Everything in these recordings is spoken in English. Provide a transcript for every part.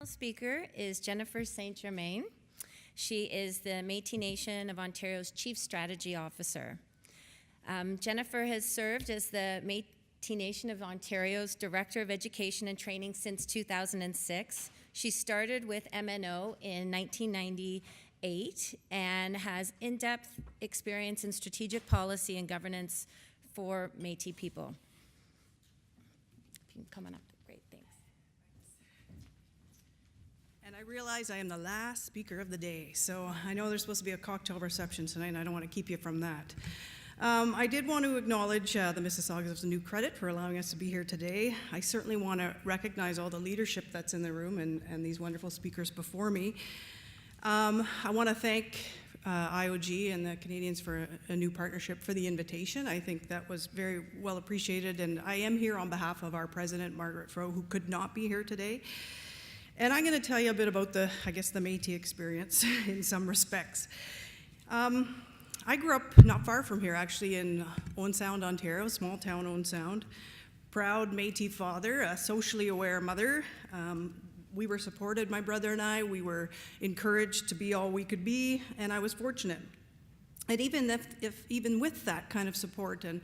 Speaker is Jennifer StGermaine. She is the Métis Nation of Ontario's Chief Strategy Officer. Jennifer has served as the Métis Nation of Ontario's Director of Education and Training since 2006. She started with MNO in 1998 and has in-depth experience in strategic policy and governance for Métis people. If you can come on up. And I realize I am the last speaker of the day, so I know there's supposed to be a cocktail reception tonight, and I don't want to keep you from that. I did want to acknowledge the Mississaugas of New Credit for allowing us to be here today. I certainly want to recognize all the leadership that's in the room and these wonderful speakers before me. I want to thank IOG and the Canadians for a new partnership for the invitation. I think that was very well appreciated, and I am here on behalf of our president, Margaret Froh, who could not be here today. And I'm going to tell you a bit about the Métis experience in some respects. I grew up not far from here, actually, in Owen Sound, Ontario, small town Owen Sound. Proud Métis father, a socially aware mother. We were supported, my brother and I. We were encouraged to be all we could be, and I was fortunate. And even with that kind of support and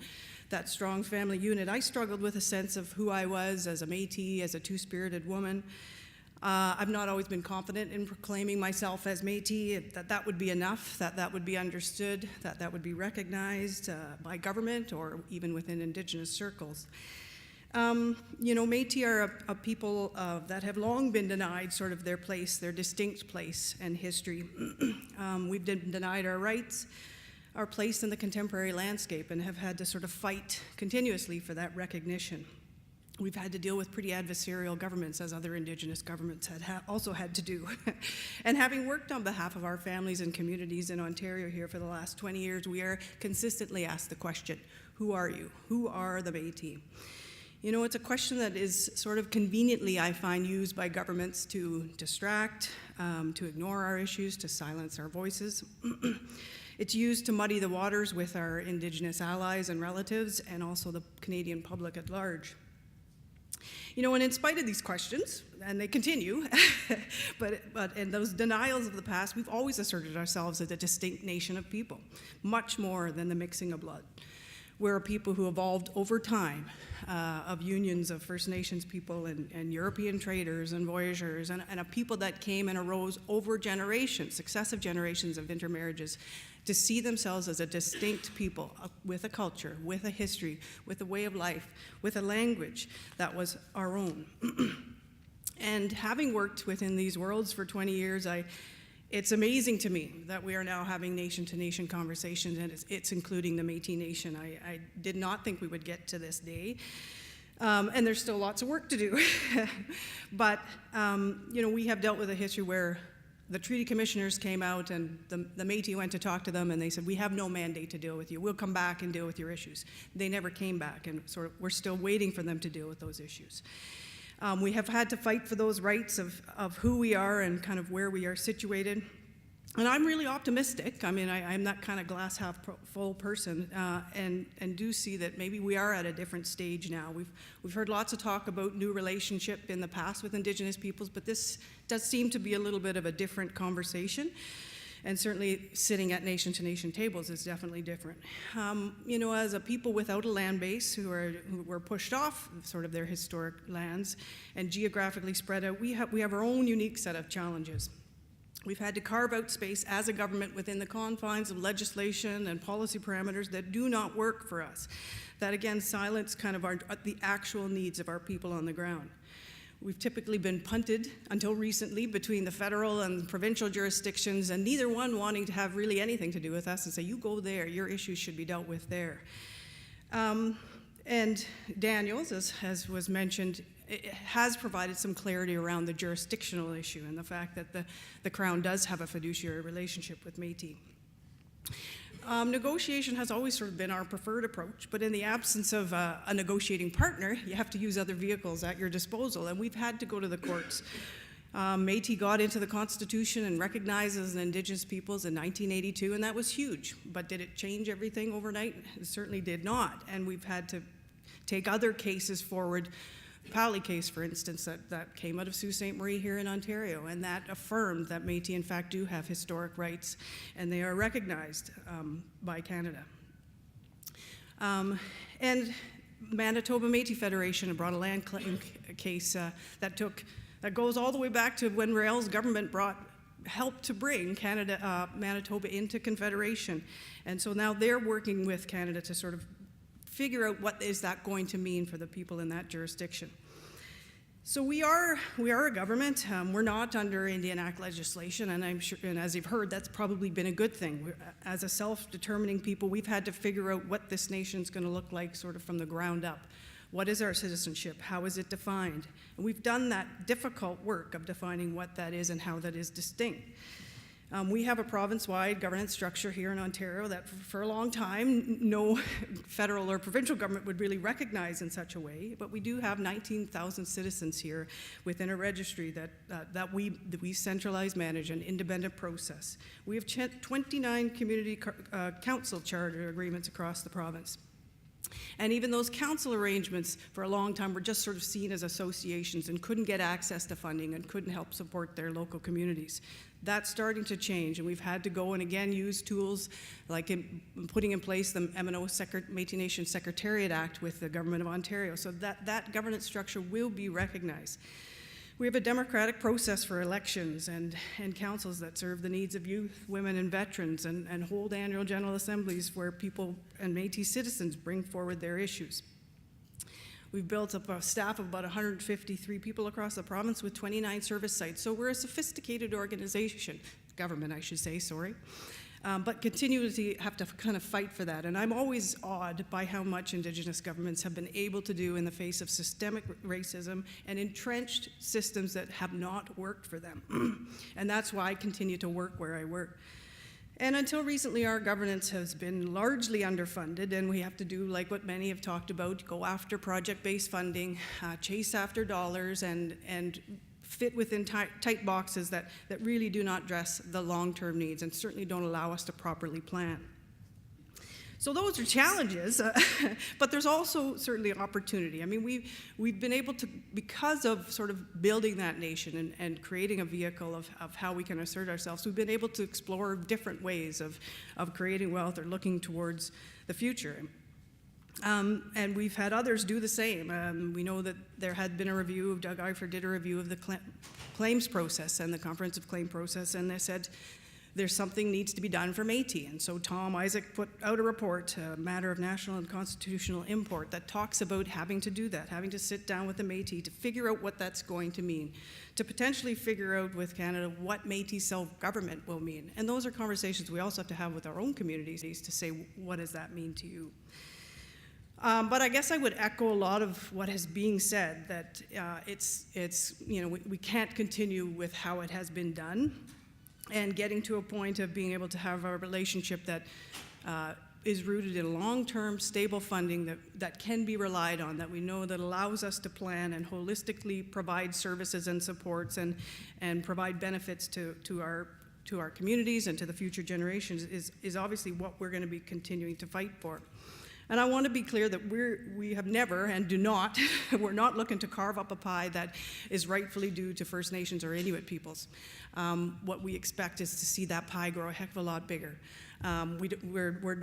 that strong family unit, I struggled with a sense of who I was as a Métis, as a two-spirited woman. I've not always been confident in proclaiming myself as Métis, that would be enough, that would be understood, that would be recognized by government or even within Indigenous circles. Métis are a people that have long been denied sort of their place, their distinct place and history. We've been denied our rights, our place in the contemporary landscape, and have had to sort of fight continuously for that recognition. We've had to deal with pretty adversarial governments, as other Indigenous governments also had to do. And having worked on behalf of our families and communities in Ontario here for the last 20 years, we are consistently asked the question, who are you? Who are the Métis? You know, it's a question that is sort of conveniently, I find, used by governments to distract, to ignore our issues, to silence our voices. It's used to muddy the waters with our Indigenous allies and relatives, and also the Canadian public at large. You know, and in spite of these questions, and they continue, but in those denials of the past, we've always asserted ourselves as a distinct nation of people, much more than the mixing of blood. We're a people who evolved over time, of unions of First Nations people and European traders and voyageurs, and a people that came and arose over generations, successive generations of intermarriages, to see themselves as a distinct people with a culture, with a history, with a way of life, with a language that was our own. And having worked within these worlds for 20 years, it's amazing to me that we are now having nation-to-nation conversations, and it's including the Métis Nation. I did not think we would get to this day. And there's still lots of work to do. But, we have dealt with a history where the treaty commissioners came out and the Métis went to talk to them, and they said, we have no mandate to deal with you. We'll come back and deal with your issues. They never came back, and we're still waiting for them to deal with those issues. We have had to fight for those rights of who we are and kind of where we are situated. And I'm really optimistic. I mean, I'm that kind of glass half full person, and do see that maybe we are at a different stage now. We've heard lots of talk about new relationship in the past with Indigenous peoples, but this does seem to be a little bit of a different conversation. And certainly sitting at nation-to-nation tables is definitely different. As a people without a land base who were pushed off sort of their historic lands and geographically spread out, we have our own unique set of challenges. We've had to carve out space as a government within the confines of legislation and policy parameters that do not work for us, that again silence kind of the actual needs of our people on the ground. We've typically been punted until recently between the federal and provincial jurisdictions, and neither one wanting to have really anything to do with us and say, you go there, your issues should be dealt with there. And Daniels, as was mentioned, it has provided some clarity around the jurisdictional issue and the fact that the Crown does have a fiduciary relationship with Métis. Negotiation has always sort of been our preferred approach, but in the absence of a negotiating partner, you have to use other vehicles at your disposal, and we've had to go to the courts. Métis got into the Constitution and recognized as an Indigenous peoples in 1982, and that was huge. But did it change everything overnight? It certainly did not, and we've had to take other cases forward Pally case, for instance, that came out of Sault Ste. Marie here in Ontario, and that affirmed that Métis, in fact, do have historic rights, and they are recognized by Canada. And Manitoba Métis Federation brought a land claim case that goes all the way back to when Rail's government helped to bring Manitoba into Confederation. And so now they're working with Canada to sort of figure out what is that going to mean for the people in that jurisdiction. So we are a government. We're not under Indian Act legislation, and I'm sure, and as you've heard, that's probably been a good thing. As a self-determining people, we've had to figure out what this nation's going to look like sort of from the ground up. What is our citizenship? How is it defined? And we've done that difficult work of defining what that is and how that is distinct. We have a province-wide governance structure here in Ontario that for a long time no federal or provincial government would really recognize in such a way, but we do have 19,000 citizens here within a registry that we centralize, manage, an independent process. We have 29 community council charter agreements across the province. And even those council arrangements for a long time were just sort of seen as associations and couldn't get access to funding and couldn't help support their local communities. That's starting to change, and we've had to go and again use tools like putting in place the M&O Métis Nation Secretariat Act with the Government of Ontario, so that governance structure will be recognized. We have a democratic process for elections and councils that serve the needs of youth, women, and veterans, and hold annual general assemblies where people and Métis citizens bring forward their issues. We've built up a staff of about 153 people across the province with 29 service sites. So we're a sophisticated organization, government I should say, sorry, but continue to have to kind of fight for that. And I'm always awed by how much Indigenous governments have been able to do in the face of systemic racism and entrenched systems that have not worked for them. And that's why I continue to work where I work. And until recently, our governance has been largely underfunded, and we have to do like what many have talked about, go after project-based funding, chase after dollars, and fit within tight boxes that really do not address the long-term needs and certainly don't allow us to properly plan. So those are challenges, but there's also certainly opportunity. I mean, we've been able to, because of sort of building that nation and creating a vehicle of how we can assert ourselves, we've been able to explore different ways of creating wealth or looking towards the future. And we've had others do the same. We know that there had been a review, Doug Eifert did a review of the claims process and the comprehensive claim process, and they said, there's something needs to be done for Métis. And so Tom Isaac put out a report, a matter of national and constitutional import, that talks about having to do that, having to sit down with the Métis to figure out what that's going to mean, to potentially figure out with Canada what Métis self-government will mean. And those are conversations we also have to have with our own communities to say, what does that mean to you? But I guess I would echo a lot of what is being said, that we can't continue with how it has been done, and getting to a point of being able to have a relationship that is rooted in long-term, stable funding that can be relied on, that we know that allows us to plan and holistically provide services and supports and provide benefits to our communities and to the future generations is obviously what we're going to be continuing to fight for. And I want to be clear that we have never and do not, we're not looking to carve up a pie that is rightfully due to First Nations or Inuit peoples. What we expect is to see that pie grow a heck of a lot bigger. We're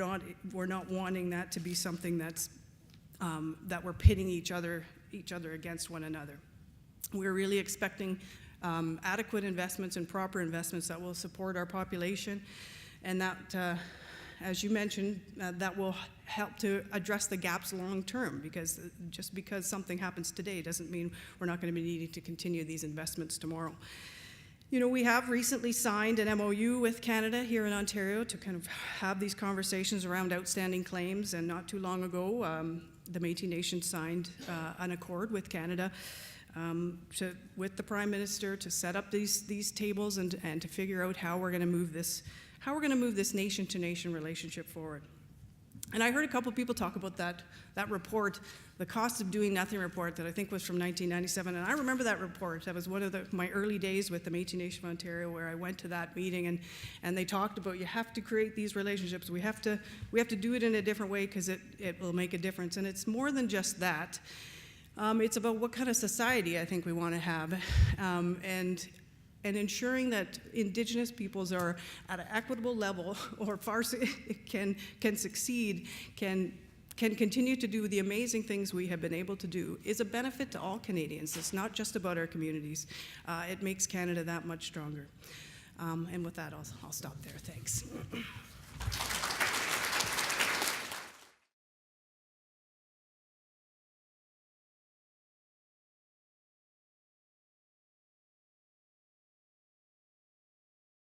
not wanting that to be something that's that we're pitting each other against one another. We're really expecting adequate investments and proper investments that will support our population, and that. As you mentioned, that will help to address the gaps long term, because just because something happens today doesn't mean we're not going to be needing to continue these investments tomorrow. You know, we have recently signed an MOU with Canada here in Ontario to kind of have these conversations around outstanding claims, and not too long ago, the Métis Nation signed an accord with Canada with the Prime Minister to set up these tables and to figure out how we're going to move this nation-to-nation relationship forward. And I heard a couple people talk about that report, the cost of doing nothing report, that I think was from 1997. And I remember that report. That was one of my early days with the Métis Nation of Ontario, where I went to that meeting and they talked about, you have to create these relationships. We have to do it in a different way because it will make a difference. And it's more than just that. It's about what kind of society I think we want to have, and ensuring that Indigenous peoples are at an equitable level or can succeed, can continue to do the amazing things we have been able to do is a benefit to all Canadians. It's not just about our communities. It makes Canada that much stronger. And with that, I'll stop there. Thanks.